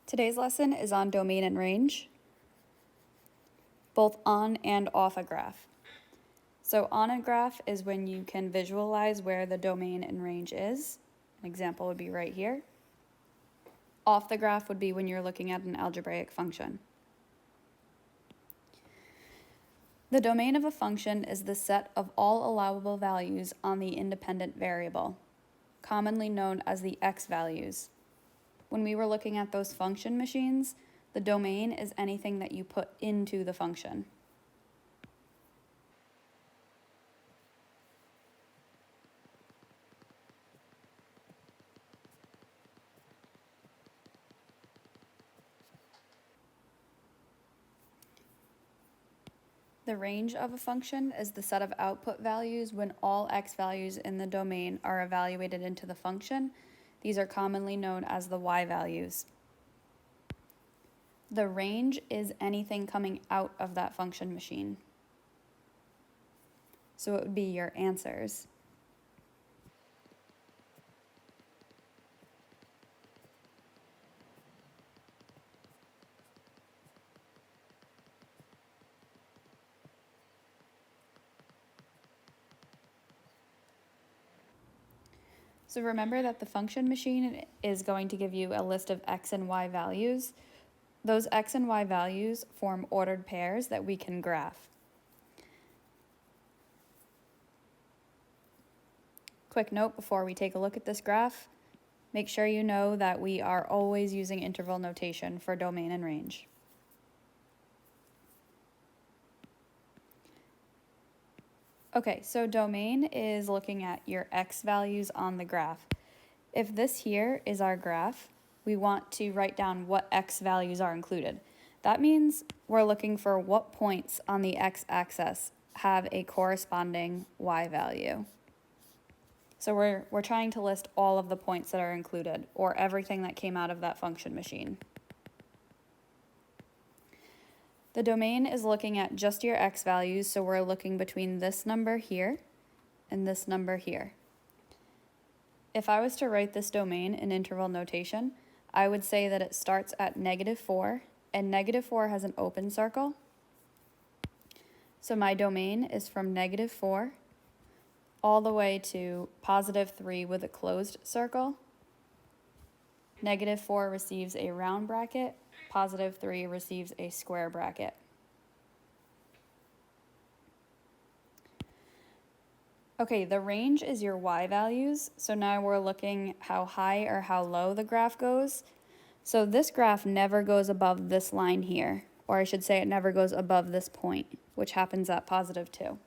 Today's lesson is on domain and range, both on and off a graph. So on a graph is when you can visualize where the domain and range is. An example would be right here. Off the graph would be when you're looking at an algebraic function. The domain of a function is the set of all allowable values on the independent variable, commonly known as the x-values. When we were looking at those function machines, the domain is anything that you put into the function. The range of a function is the set of output values when all x values in the domain are evaluated into the function. These are commonly known as the y-values. The range is anything coming out of that function machine. So it would be your answers. So remember that the function machine is going to give you a list of x and y values. Those x and y values form ordered pairs that we can graph. Quick note before we take a look at this graph, make sure you know that we are always using interval notation for domain and range. Okay, so domain is looking at your x values on the graph. If this here is our graph, we want to write down what x values are included. That means we're looking for what points on the x-axis have a corresponding y value. So we're trying to list all of the points that are included, or everything that came out of that function machine. The domain is looking at just your x values, so we're looking between this number here and this number here. If I was to write this domain in interval notation, I would say that it starts at -4, and -4 has an open circle. So my domain is from -4 all the way to +3 with a closed circle. -4 receives a round bracket, +3 receives a square bracket. Okay, the range is your y values, so now we're looking how high or how low the graph goes. So this graph never goes above this line here, or I should say it never goes above this point, which happens at +2.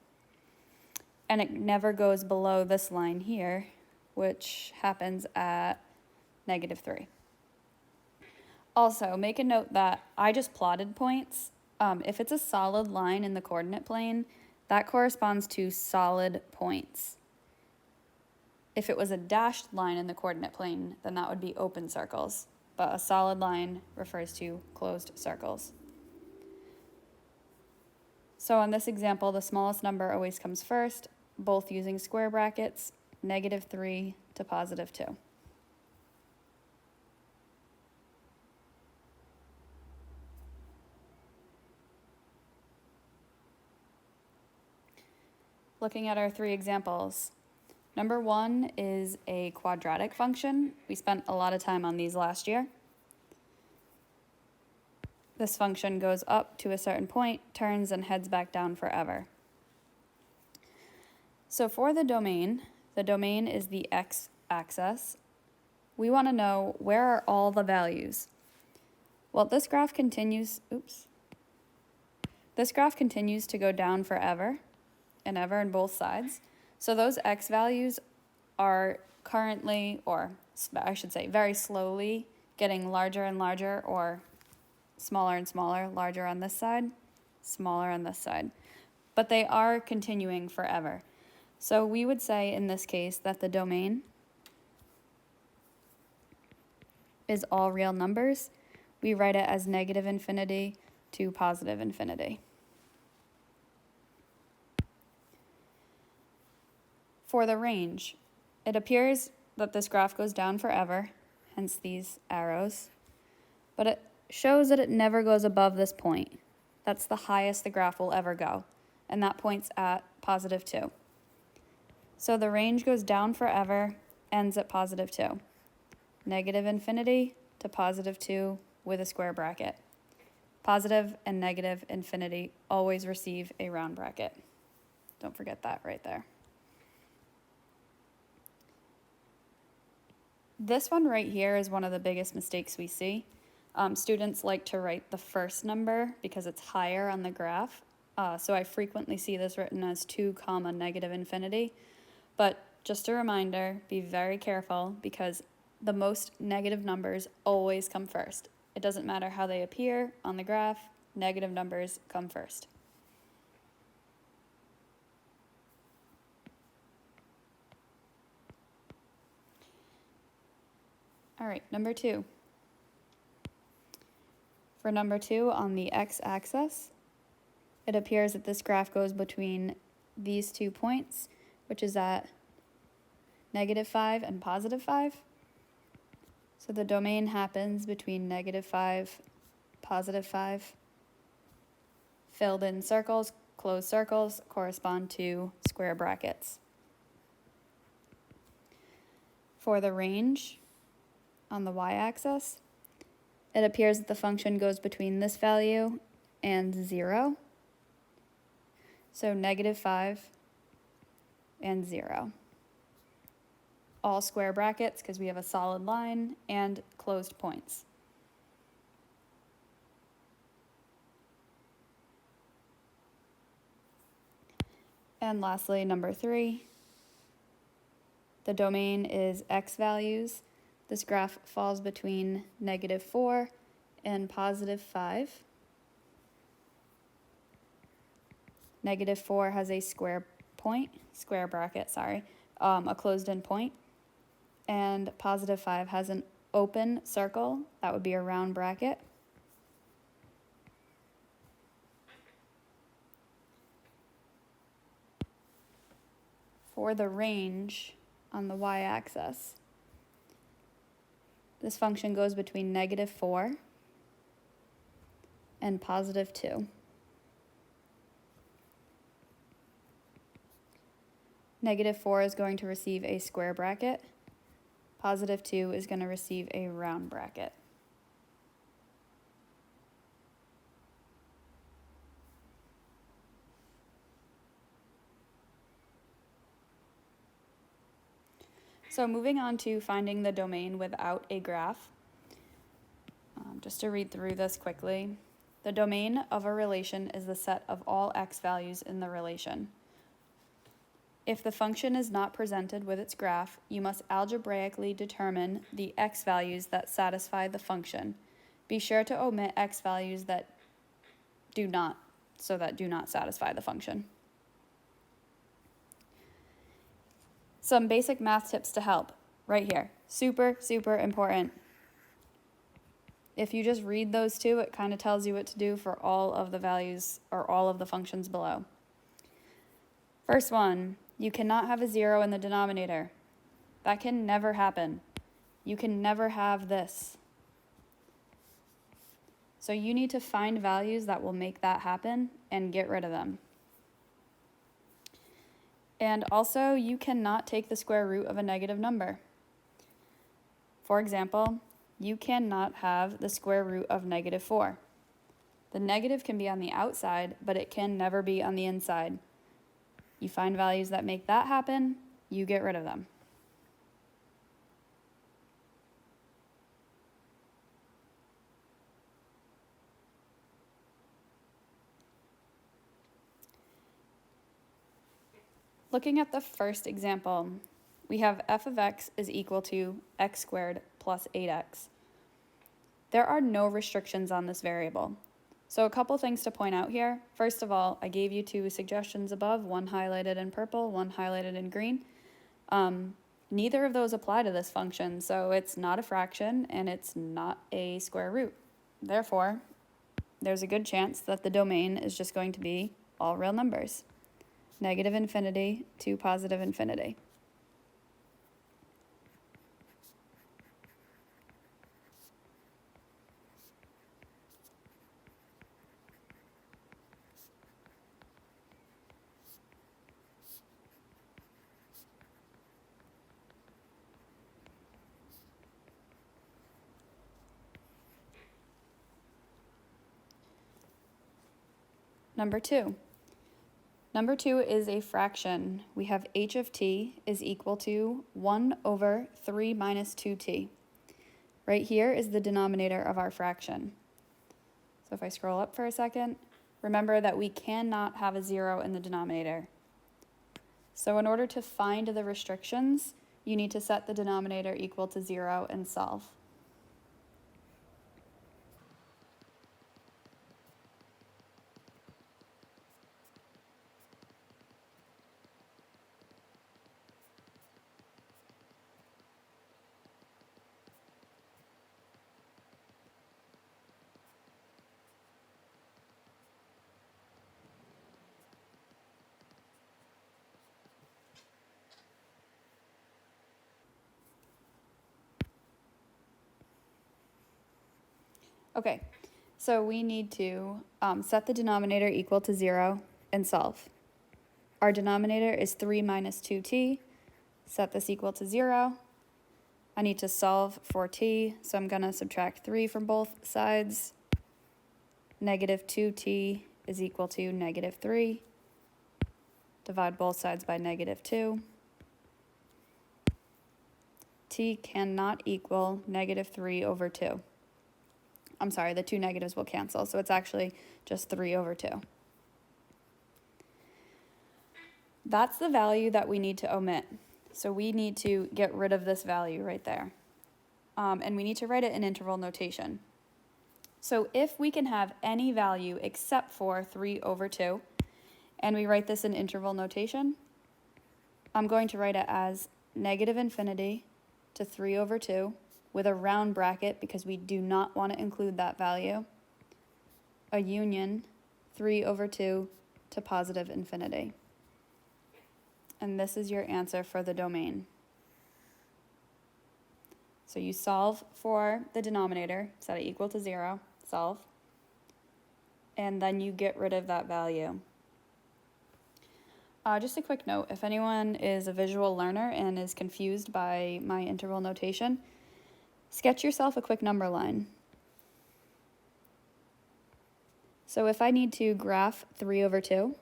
And it never goes below this line here, which happens at -3. Also, make a note that I just plotted points. If it's a solid line in the coordinate plane, that corresponds to solid points. If it was a dashed line in the coordinate plane, then that would be open circles, but a solid line refers to closed circles. So on this example, the smallest number always comes first, both using square brackets, -3 to +2. Looking at our 3 examples. Number 1 is a quadratic function. We spent a lot of time on these last year. This function goes up to a certain point, turns, and heads back down forever. So for the domain is the x-axis. We want to know, where are all the values? Well, this graph continues to go down forever and ever on both sides. So those x values are currently, or I should say very slowly, getting larger and larger, or smaller and smaller, larger on this side, smaller on this side. But they are continuing forever. So we would say in this case that the domain is all real numbers. We write it as -infinity to +infinity. For the range, it appears that this graph goes down forever, hence these arrows. but it shows that it never goes above this point. That's the highest the graph will ever go, and that point's at positive 2. So the range goes down forever, ends at positive 2. Negative infinity to positive 2 with a square bracket. Positive and negative infinity always receive a round bracket. Don't forget that right there. This one right here is one of the biggest mistakes we see. Students like to write the first number because it's higher on the graph. So I frequently see this written as 2 comma negative infinity. But just a reminder, be very careful because the most negative numbers always come first. It doesn't matter how they appear on the graph, negative numbers come first. All right, number 2. For number 2 on the x-axis, it appears that this graph goes between these 2 points, which is at negative 5 and positive 5. So the domain happens between negative 5, positive 5. Filled in circles, closed circles correspond to square brackets. For the range on the y-axis, it appears that the function goes between this value and 0. So negative 5 and 0. All square brackets because we have a solid line and closed points. And lastly, number 3, the domain is x values. This graph falls between negative 4 and positive 5. Negative 4 has a square bracket, a closed-in point. And positive 5 has an open circle, that would be a round bracket. For the range on the y-axis, this function goes between negative 4 and positive 2. Negative 4 is going to receive a square bracket. Positive 2 is going to receive a round bracket. So moving on to finding the domain without a graph. Just to read through this quickly. The domain of a relation is the set of all x values in the relation. If the function is not presented with its graph, you must algebraically determine the x values that satisfy the function. Be sure to omit x values that do not satisfy the function. Some basic math tips to help, right here. Super, super important. If you just read those two, it kind of tells you what to do for all of the values or all of the functions below. First one, you cannot have a 0 in the denominator. That can never happen. You can never have this. So you need to find values that will make that happen and get rid of them. And also, you cannot take the square root of a negative number. For example, you cannot have the square root of negative 4. The negative can be on the outside, but it can never be on the inside. You find values that make that happen, you get rid of them. Looking at the first example, we have f of x is equal to x squared plus 8x. There are no restrictions on this variable. So a couple things to point out here. First of all, I gave you 2 suggestions above, one highlighted in purple, one highlighted in green. Neither of those apply to this function, so it's not a fraction and it's not a square root. Therefore, there's a good chance that the domain is just going to be all real numbers. Negative infinity to positive infinity. Number 2. Number 2 is a fraction. We have h of t is equal to 1 over 3 minus 2t. Right here is the denominator of our fraction. So if I scroll up for a second, remember that we cannot have a 0 in the denominator. So in order to find the restrictions, you need to set the denominator equal to 0 and solve. Okay, so we need to set the denominator equal to 0 and solve. Our denominator is 3 minus 2t. Set this equal to 0. I need to solve for t, so I'm going to subtract 3 from both sides. Negative 2t is equal to negative 3. Divide both sides by negative 2. T cannot equal negative 3 over 2. I'm sorry, the two negatives will cancel, so it's actually just 3 over 2. That's the value that we need to omit. So we need to get rid of this value right there. And we need to write it in interval notation. So if we can have any value except for 3 over 2, and we write this in interval notation, I'm going to write it as negative infinity to 3 over 2 with a round bracket because we do not want to include that value, a union 3 over 2 to positive infinity. And this is your answer for the domain. So you solve for the denominator, set it equal to 0, solve, and then you get rid of that value. Just a quick note, if anyone is a visual learner and is confused by my interval notation, sketch yourself a quick number line. So if I need to graph 3 over 2,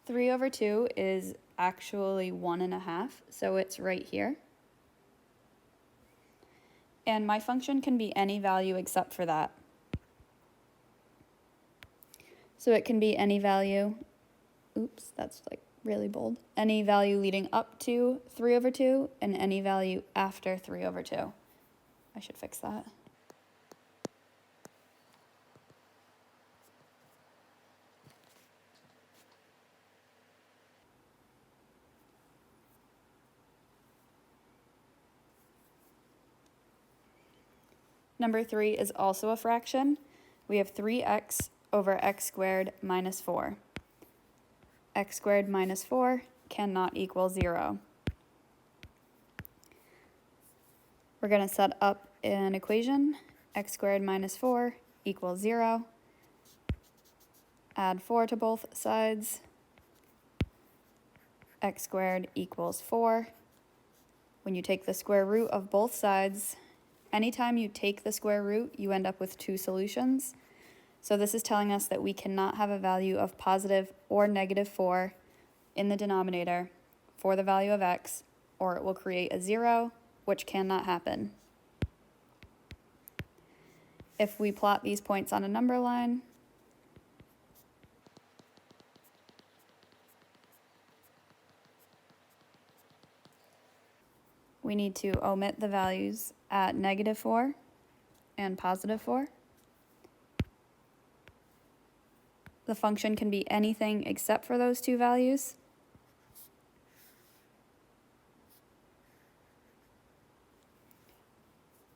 three over 2 is actually 1.5, so it's right here. And my function can be any value except for that. So it can be any value, oops, that's like really bold, any value leading up to 3 over 2 and any value after 3 over 2. I should fix that. Number 3 is also a fraction. We have 3x over x squared minus 4. X squared minus 4 cannot equal 0. We're going to set up an equation. X squared minus 4 equals 0. Add 4 to both sides. X squared equals 4. When you take the square root of both sides, anytime you take the square root, you end up with 2 solutions. So this is telling us that we cannot have a value of positive or negative 4 in the denominator for the value of x, or it will create a 0, which cannot happen. If we plot these points on a number line, we need to omit the values at negative 4 and positive 4. The function can be anything except for those 2 values.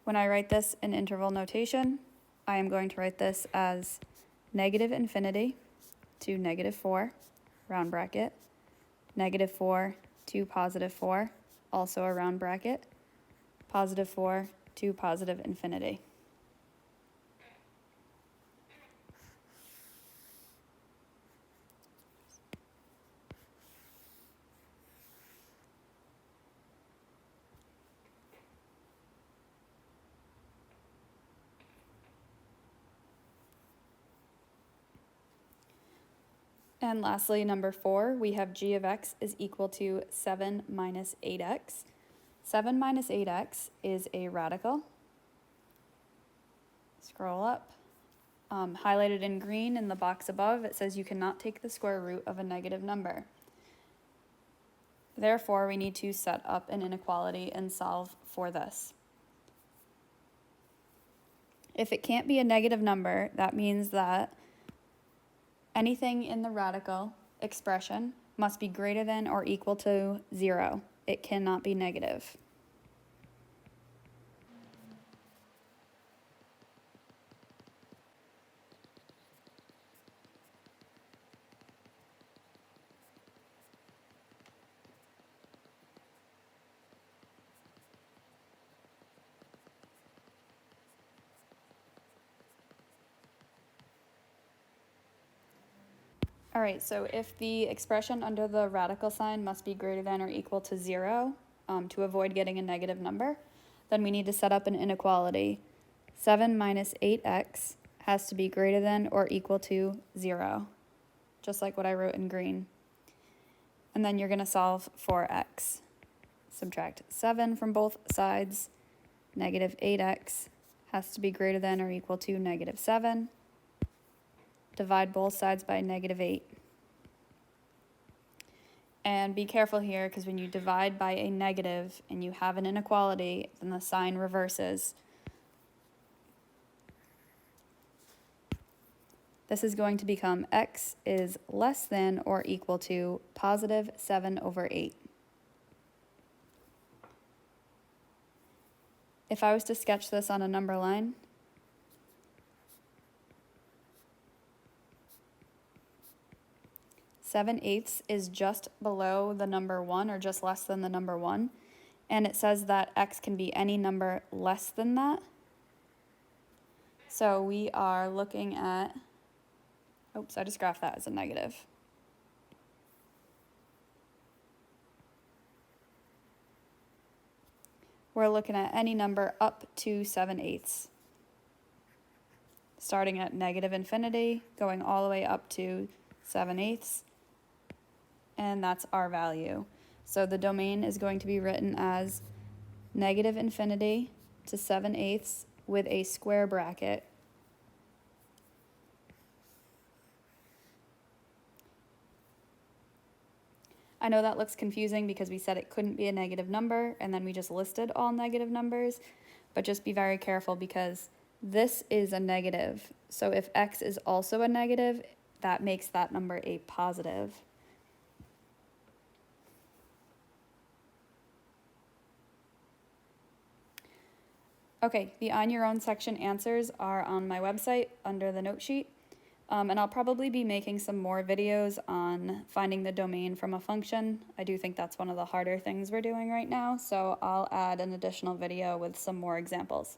When I write this in interval notation, I am going to write this as negative infinity to negative 4, round bracket, negative 4 to positive 4, also a round bracket, positive 4 to positive infinity. And lastly, number 4, we have g of x is equal to 7 minus 8x. 7 minus 8x is a radical. Scroll up. Highlighted in green in the box above, it says you cannot take the square root of a negative number. Therefore, we need to set up an inequality and solve for this. If it can't be a negative number, that means that anything in the radical expression must be greater than or equal to 0. It cannot be negative. All right, so if the expression under the radical sign must be greater than or equal to 0 to avoid getting a negative number, then we need to set up an inequality. 7 minus 8x has to be greater than or equal to 0, just like what I wrote in green. And then you're going to solve for x. Subtract 7 from both sides. Negative 8x has to be greater than or equal to negative 7. Divide both sides by negative 8. And be careful here, because when you divide by a negative and you have an inequality, then the sign reverses. This is going to become x is less than or equal to positive 7 over 8. If I was to sketch this on a number line, seven eighths is just below the number 1 or just less than the number 1. And it says that x can be any number less than that. So we are looking at, oops, I just graphed that as a negative. We're looking at any number up to 7 eighths. Starting at negative infinity, going all the way up to 7 eighths. And that's our value. So the domain is going to be written as negative infinity to 7 eighths with a square bracket. I know that looks confusing because we said it couldn't be a negative number and then we just listed all negative numbers, but just be very careful because this is a negative. So if x is also a negative, that makes that number a positive. Okay, the On Your Own section answers are on my website under the note sheet. And I'll probably be making some more videos on finding the domain from a function. I do think that's one of the harder things we're doing right now, so I'll add an additional video with some more examples.